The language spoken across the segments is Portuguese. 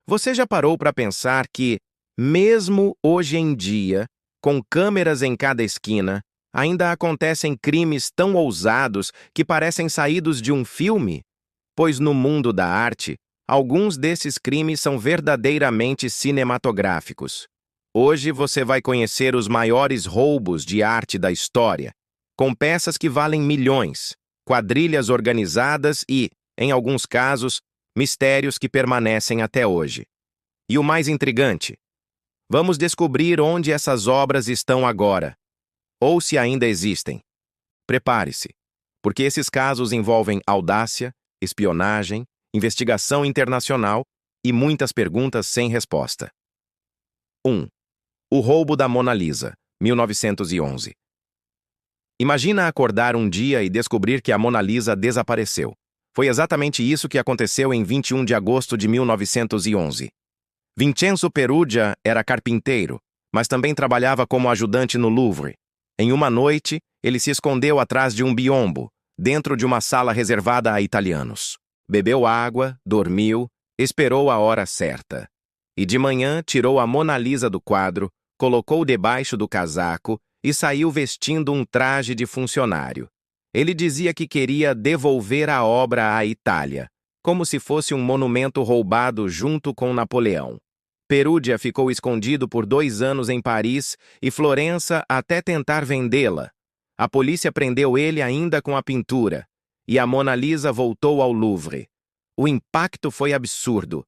Você já parou para pensar que, mesmo hoje em dia, com câmeras em cada esquina, ainda acontecem crimes tão ousados que parecem saídos de um filme? Pois no mundo da arte, alguns desses crimes são verdadeiramente cinematográficos. Hoje você vai conhecer os maiores roubos de arte da história, com peças que valem milhões, quadrilhas organizadas e, em alguns casos, mistérios que permanecem até hoje. E o mais intrigante, vamos descobrir onde essas obras estão agora, ou se ainda existem. Prepare-se, porque esses casos envolvem audácia, espionagem, investigação internacional e muitas perguntas sem resposta. 1. O roubo da Mona Lisa, 1911. Imagina acordar um dia e descobrir que a Mona Lisa desapareceu. Foi exatamente isso que aconteceu em 21 de agosto de 1911. Vincenzo Perugia era carpinteiro, mas também trabalhava como ajudante no Louvre. Em uma noite, ele se escondeu atrás de um biombo, dentro de uma sala reservada a italianos. Bebeu água, dormiu, esperou a hora certa. E de manhã tirou a Mona Lisa do quadro, colocou debaixo do casaco e saiu vestindo um traje de funcionário. Ele dizia que queria devolver a obra à Itália, como se fosse um monumento roubado junto com Napoleão. Perugia ficou escondido por 2 anos em Paris e Florença até tentar vendê-la. A polícia prendeu ele ainda com a pintura, e a Mona Lisa voltou ao Louvre. O impacto foi absurdo.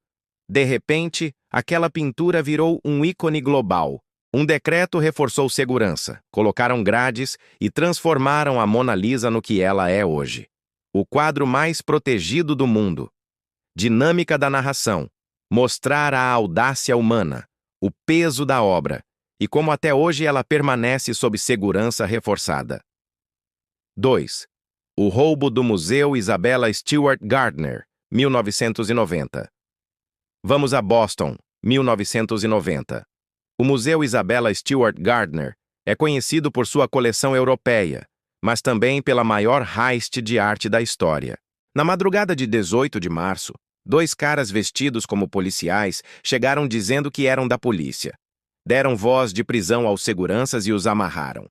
De repente, aquela pintura virou um ícone global. Um decreto reforçou segurança, colocaram grades e transformaram a Mona Lisa no que ela é hoje. O quadro mais protegido do mundo. Dinâmica da narração. Mostrar a audácia humana, o peso da obra, e como até hoje ela permanece sob segurança reforçada. 2. O roubo do Museu Isabella Stewart Gardner, 1990. Vamos a Boston, 1990. O Museu Isabella Stewart Gardner é conhecido por sua coleção europeia, mas também pela maior heist de arte da história. Na madrugada de 18 de março, 2 caras vestidos como policiais chegaram dizendo que eram da polícia. Deram voz de prisão aos seguranças e os amarraram.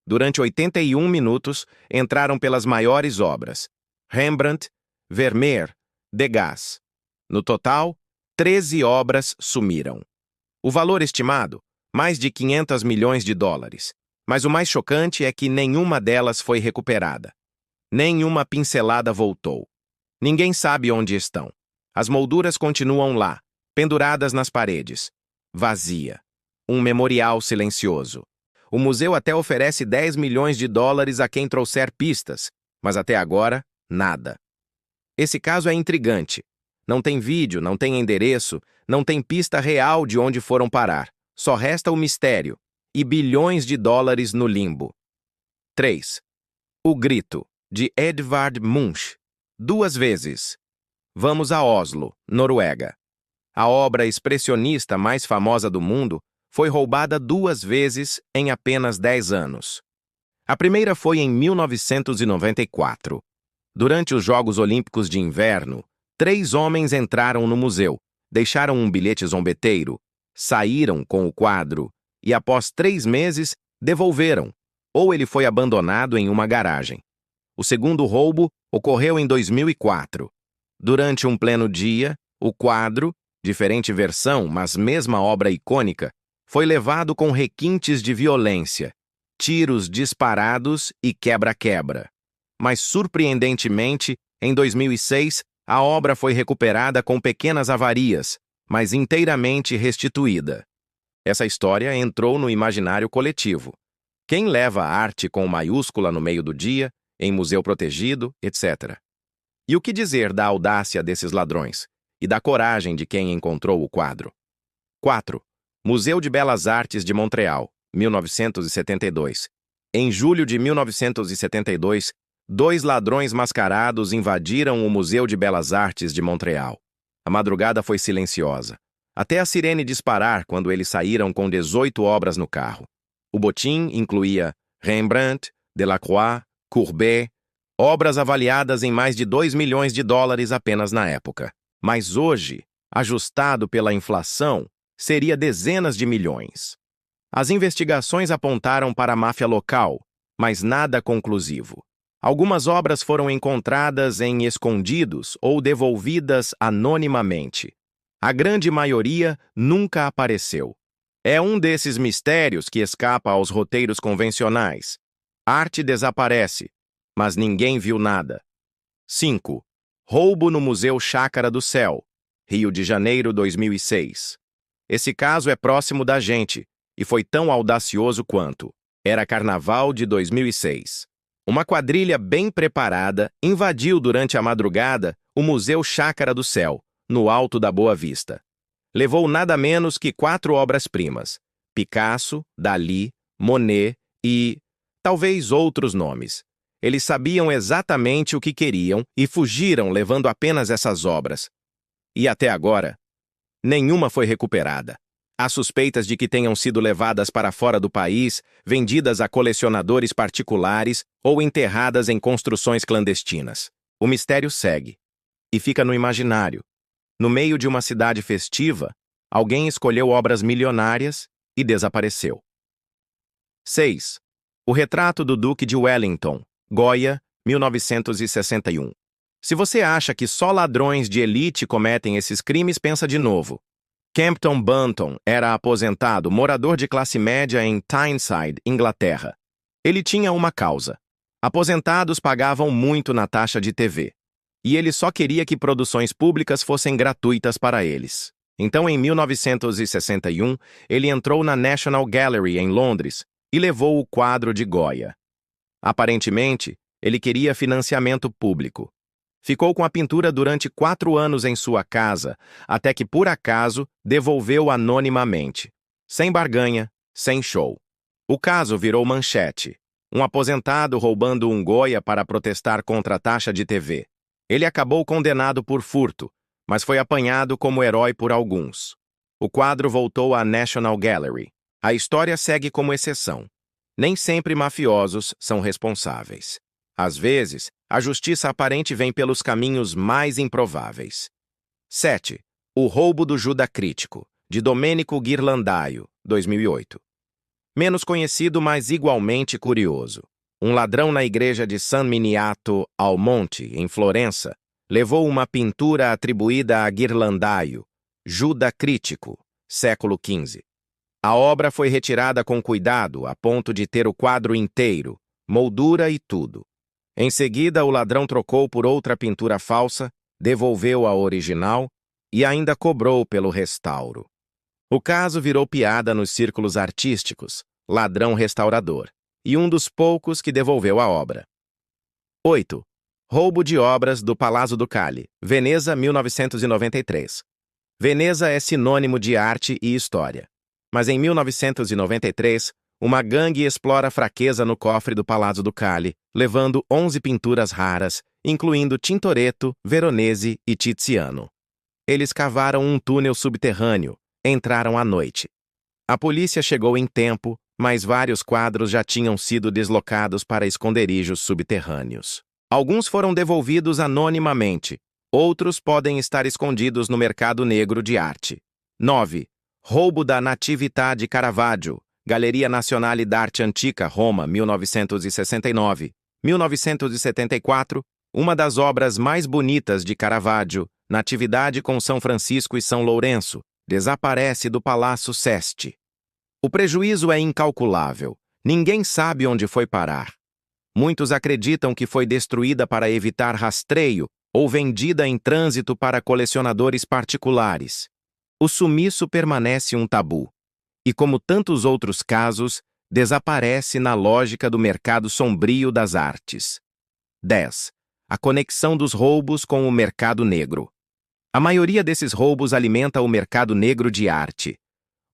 Durante 81 minutos, entraram pelas maiores obras: Rembrandt, Vermeer, Degas. No total, 13 obras sumiram. O valor estimado, mais de 500 milhões de dólares. Mas o mais chocante é que nenhuma delas foi recuperada. Nenhuma pincelada voltou. Ninguém sabe onde estão. As molduras continuam lá, penduradas nas paredes. Vazia. Um memorial silencioso. O museu até oferece 10 milhões de dólares a quem trouxer pistas, mas até agora, nada. Esse caso é intrigante. Não tem vídeo, não tem endereço, não tem pista real de onde foram parar. Só resta o mistério e bilhões de dólares no limbo. 3. O Grito, de Edvard Munch. 2 vezes. Vamos a Oslo, Noruega. A obra expressionista mais famosa do mundo foi roubada 2 vezes em apenas 10 anos. A primeira foi em 1994. Durante os Jogos Olímpicos de Inverno, 3 homens entraram no museu, deixaram um bilhete zombeteiro, saíram com o quadro e, após 3 meses, devolveram, ou ele foi abandonado em uma garagem. O segundo roubo ocorreu em 2004. Durante um pleno dia, o quadro, diferente versão, mas mesma obra icônica, foi levado com requintes de violência, tiros disparados e quebra-quebra. Mas, surpreendentemente, em 2006, a obra foi recuperada com pequenas avarias, mas inteiramente restituída. Essa história entrou no imaginário coletivo. Quem leva arte com maiúscula no meio do dia, em museu protegido, etc. E o que dizer da audácia desses ladrões e da coragem de quem encontrou o quadro? 4. Museu de Belas Artes de Montreal, 1972. Em julho de 1972, 2 ladrões mascarados invadiram o Museu de Belas Artes de Montreal. A madrugada foi silenciosa, até a sirene disparar quando eles saíram com 18 obras no carro. O botim incluía Rembrandt, Delacroix, Courbet, obras avaliadas em mais de 2 milhões de dólares apenas na época. Mas hoje, ajustado pela inflação, seria dezenas de milhões. As investigações apontaram para a máfia local, mas nada conclusivo. Algumas obras foram encontradas em escondidos ou devolvidas anonimamente. A grande maioria nunca apareceu. É um desses mistérios que escapa aos roteiros convencionais. Arte desaparece, mas ninguém viu nada. 5. Roubo no Museu Chácara do Céu, Rio de Janeiro, 2006. Esse caso é próximo da gente e foi tão audacioso quanto. Era Carnaval de 2006. Uma quadrilha bem preparada invadiu durante a madrugada o Museu Chácara do Céu, no Alto da Boa Vista. Levou nada menos que 4 obras-primas: Picasso, Dalí, Monet e talvez outros nomes. Eles sabiam exatamente o que queriam e fugiram levando apenas essas obras. E até agora, nenhuma foi recuperada. Há suspeitas de que tenham sido levadas para fora do país, vendidas a colecionadores particulares ou enterradas em construções clandestinas. O mistério segue e fica no imaginário. No meio de uma cidade festiva, alguém escolheu obras milionárias e desapareceu. 6. O retrato do Duque de Wellington, Goya, 1961. Se você acha que só ladrões de elite cometem esses crimes, pensa de novo. Campton Bunton era aposentado, morador de classe média em Tyneside, Inglaterra. Ele tinha uma causa. Aposentados pagavam muito na taxa de TV. E ele só queria que produções públicas fossem gratuitas para eles. Então, em 1961, ele entrou na National Gallery, em Londres, e levou o quadro de Goya. Aparentemente, ele queria financiamento público. Ficou com a pintura durante 4 anos em sua casa, até que, por acaso, devolveu anonimamente. Sem barganha, sem show. O caso virou manchete. Um aposentado roubando um Goya para protestar contra a taxa de TV. Ele acabou condenado por furto, mas foi apanhado como herói por alguns. O quadro voltou à National Gallery. A história segue como exceção. Nem sempre mafiosos são responsáveis. Às vezes, a justiça aparente vem pelos caminhos mais improváveis. 7. O roubo do Juda Crítico, de Domenico Ghirlandaio, 2008. Menos conhecido, mas igualmente curioso. Um ladrão na igreja de San Miniato al Monte, em Florença, levou uma pintura atribuída a Ghirlandaio, Juda Crítico, século XV. A obra foi retirada com cuidado, a ponto de ter o quadro inteiro, moldura e tudo. Em seguida, o ladrão trocou por outra pintura falsa, devolveu a original e ainda cobrou pelo restauro. O caso virou piada nos círculos artísticos, ladrão restaurador, e um dos poucos que devolveu a obra. 8. Roubo de obras do Palazzo Ducale, Veneza, 1993. Veneza é sinônimo de arte e história. Mas em 1993, uma gangue explora a fraqueza no cofre do Palazzo Ducale, levando 11 pinturas raras, incluindo Tintoretto, Veronese e Tiziano. Eles cavaram um túnel subterrâneo, entraram à noite. A polícia chegou em tempo, mas vários quadros já tinham sido deslocados para esconderijos subterrâneos. Alguns foram devolvidos anonimamente, outros podem estar escondidos no mercado negro de arte. 9. Roubo da Natività di Caravaggio, Galeria Nazionale d'Arte Antica, Roma, 1969. 1974, uma das obras mais bonitas de Caravaggio, Natividade com São Francisco e São Lourenço, desaparece do Palácio Seste. O prejuízo é incalculável. Ninguém sabe onde foi parar. Muitos acreditam que foi destruída para evitar rastreio ou vendida em trânsito para colecionadores particulares. O sumiço permanece um tabu. E como tantos outros casos, desaparece na lógica do mercado sombrio das artes. 10. A conexão dos roubos com o mercado negro. A maioria desses roubos alimenta o mercado negro de arte.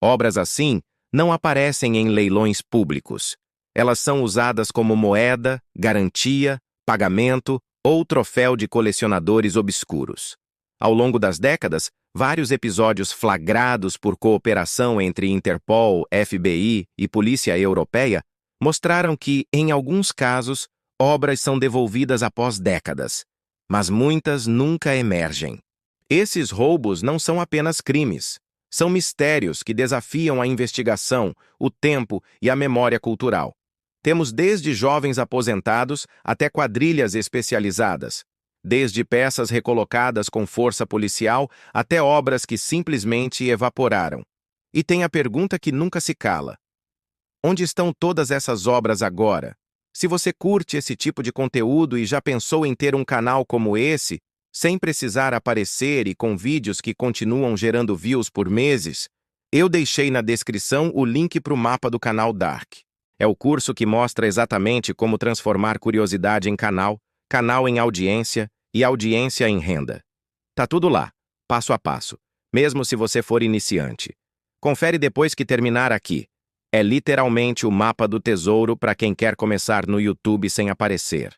Obras assim não aparecem em leilões públicos. Elas são usadas como moeda, garantia, pagamento ou troféu de colecionadores obscuros. Ao longo das décadas, vários episódios flagrados por cooperação entre Interpol, FBI e Polícia Europeia mostraram que, em alguns casos, obras são devolvidas após décadas, mas muitas nunca emergem. Esses roubos não são apenas crimes. São mistérios que desafiam a investigação, o tempo e a memória cultural. Temos desde jovens aposentados até quadrilhas especializadas, desde peças recolocadas com força policial até obras que simplesmente evaporaram. E tem a pergunta que nunca se cala: onde estão todas essas obras agora? Se você curte esse tipo de conteúdo e já pensou em ter um canal como esse, sem precisar aparecer e com vídeos que continuam gerando views por meses, eu deixei na descrição o link para o mapa do canal Dark. É o curso que mostra exatamente como transformar curiosidade em canal, canal em audiência e audiência em renda. Tá tudo lá, passo a passo, mesmo se você for iniciante. Confere depois que terminar aqui. É literalmente o mapa do tesouro para quem quer começar no YouTube sem aparecer.